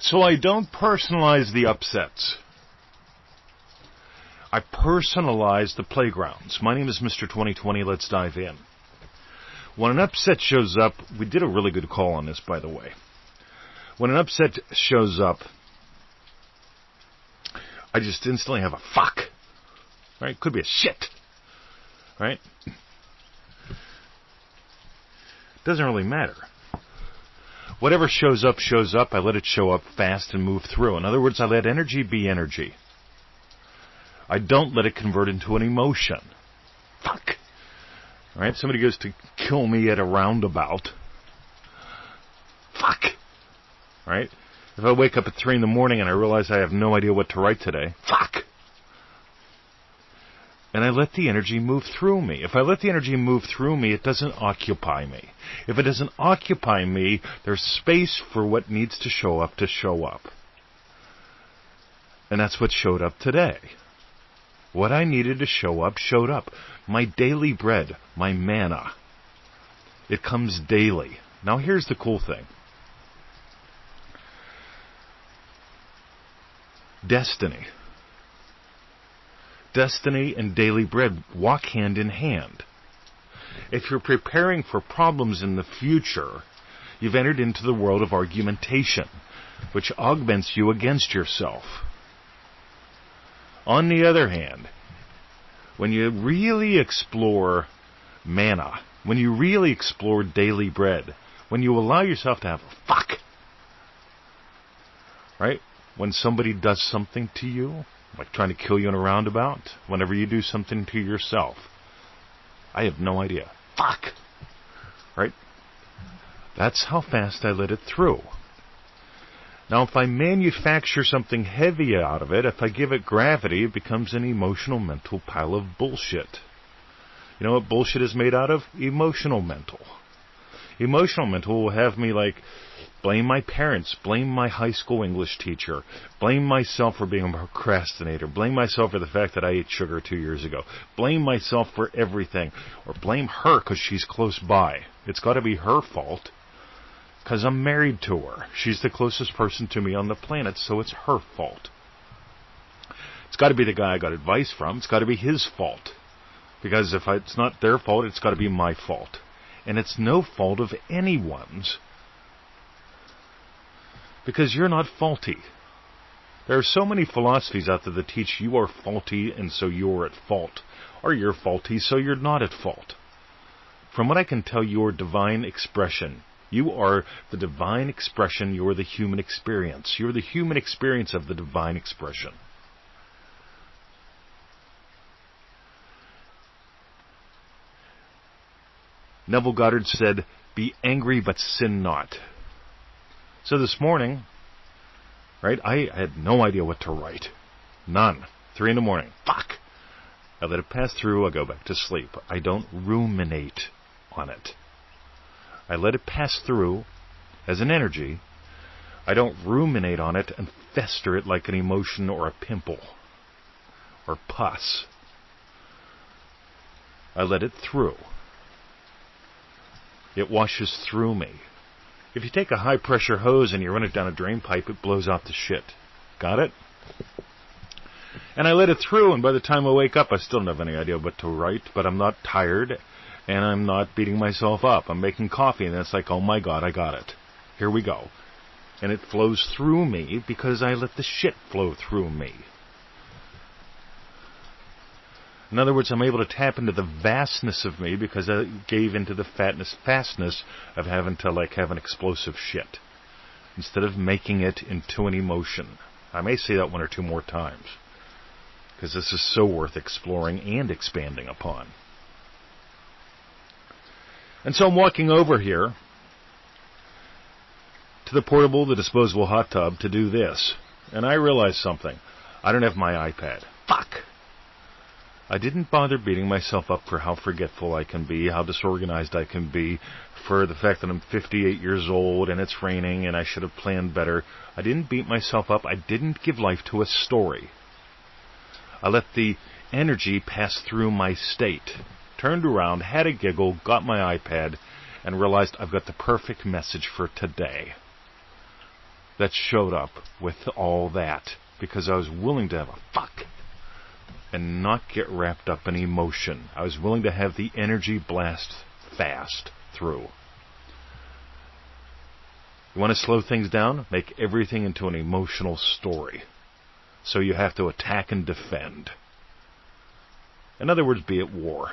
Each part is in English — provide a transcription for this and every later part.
So I don't personalize the upsets. I personalize the playgrounds. My name is Mr. 2020. Let's dive in. When an upset shows up, we did a really good call on this, by the way. When an upset shows up, I just instantly have a fuck. Right? Could be a shit. Right? Doesn't really matter. Whatever shows up, I let it show up fast and move through. In other words, I let energy be energy. I don't let it convert into an emotion. Fuck. All right? Somebody goes to kill me at a roundabout. Fuck. All right? If I wake up at 3 in the morning and I realize I have no idea what to write today, fuck. And I let the energy move through me. If I let the energy move through me, it doesn't occupy me. If it doesn't occupy me, there's space for what needs to show up to show up. And that's what showed up today. What I needed to show up, showed up. My daily bread, my manna. It comes daily. Now here's the cool thing. Destiny. Destiny and daily bread walk hand in hand. If you're preparing for problems in the future, you've entered into the world of argumentation, which augments you against yourself. On the other hand, when you really explore manna, when you really explore daily bread, when you allow yourself to have a fuck, right? When somebody does something to you, like trying to kill you in a roundabout, whenever you do something to yourself, I have no idea. Fuck! Right? That's how fast I let it through. Now, if I manufacture something heavy out of it, if I give it gravity, it becomes an emotional mental pile of bullshit. You know what bullshit is made out of? Emotional mental. Emotional mental will have me like blame my parents, blame my high school English teacher, blame myself for being a procrastinator, blame myself for the fact that I ate sugar 2 years ago, blame myself for everything, or blame her because she's close by. It's got to be her fault because I'm married to her. She's the closest person to me on the planet, so it's her fault. It's got to be the guy I got advice from. It's got to be his fault, because if it's not their fault, it's got to be my fault. And it's no fault of anyone's, because you're not faulty. There are so many philosophies out there that teach you are faulty and so you're at fault, or you're faulty so you're not at fault. From what I can tell, you're divine expression. You are the divine expression. You're the human experience. You're the human experience of the divine expression. Neville Goddard said, "Be angry but sin not." So this morning, right, I had no idea what to write. None. 3 in the morning. Fuck. I let it pass through. I go back to sleep. I don't ruminate on it. I let it pass through as an energy. I don't ruminate on it and fester it like an emotion or a pimple or pus. I let it through. It washes through me. If you take a high-pressure hose and you run it down a drain pipe, it blows out the shit. Got it? And I let it through, and by the time I wake up, I still don't have any idea what to write, but I'm not tired, and I'm not beating myself up. I'm making coffee, and it's like, oh my God, I got it. Here we go. And it flows through me because I let the shit flow through me. In other words, I'm able to tap into the vastness of me because I gave into the fastness of having to have an explosive shit, instead of making it into an emotion. I may say that 1 or 2 more times, because this is so worth exploring and expanding upon. And so I'm walking over here to the disposable hot tub to do this, and I realize something. I don't have my iPad. Fuck! I didn't bother beating myself up for how forgetful I can be, how disorganized I can be, for the fact that I'm 58 years old and it's raining and I should have planned better. I didn't beat myself up. I didn't give life to a story. I let the energy pass through my state, turned around, had a giggle, got my iPad, and realized I've got the perfect message for today. that showed up with all that, because I was willing to have a fuck and not get wrapped up in emotion. I was willing to have the energy blast fast through. You want to slow things down? Make everything into an emotional story. So you have to attack and defend. In other words, be at war.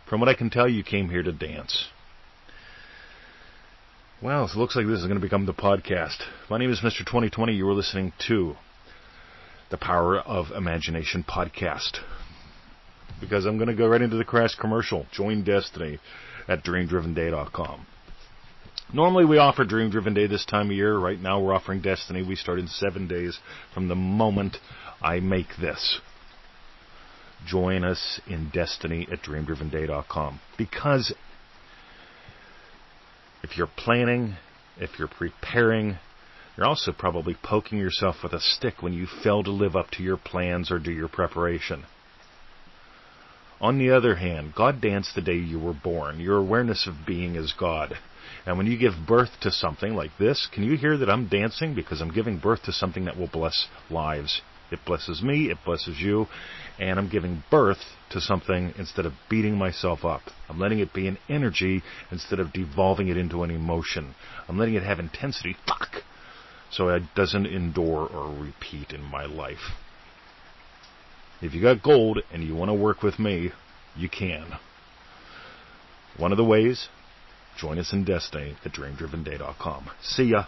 From what I can tell, you came here to dance. Well, it looks like this is going to become the podcast. My name is Mr. 2020. You are listening to the Power of Imagination podcast. Because I'm going to go right into the crash commercial. Join Destiny at dreamdrivenday.com. Normally we offer Dream Driven Day this time of year. Right now we're offering Destiny. We start in 7 days from the moment I make this. Join us in Destiny at dreamdrivenday.com. Because if you're planning, if you're preparing, you're also probably poking yourself with a stick when you fail to live up to your plans or do your preparation. On the other hand, God danced the day you were born. Your awareness of being is God. And when you give birth to something like this, can you hear that I'm dancing? Because I'm giving birth to something that will bless lives. It blesses me, it blesses you, and I'm giving birth to something instead of beating myself up. I'm letting it be an energy instead of devolving it into an emotion. I'm letting it have intensity, so it doesn't endure or repeat in my life. If you got gold and you want to work with me, you can. One of the ways, join us in Destiny at dreamdrivenday.com. See ya.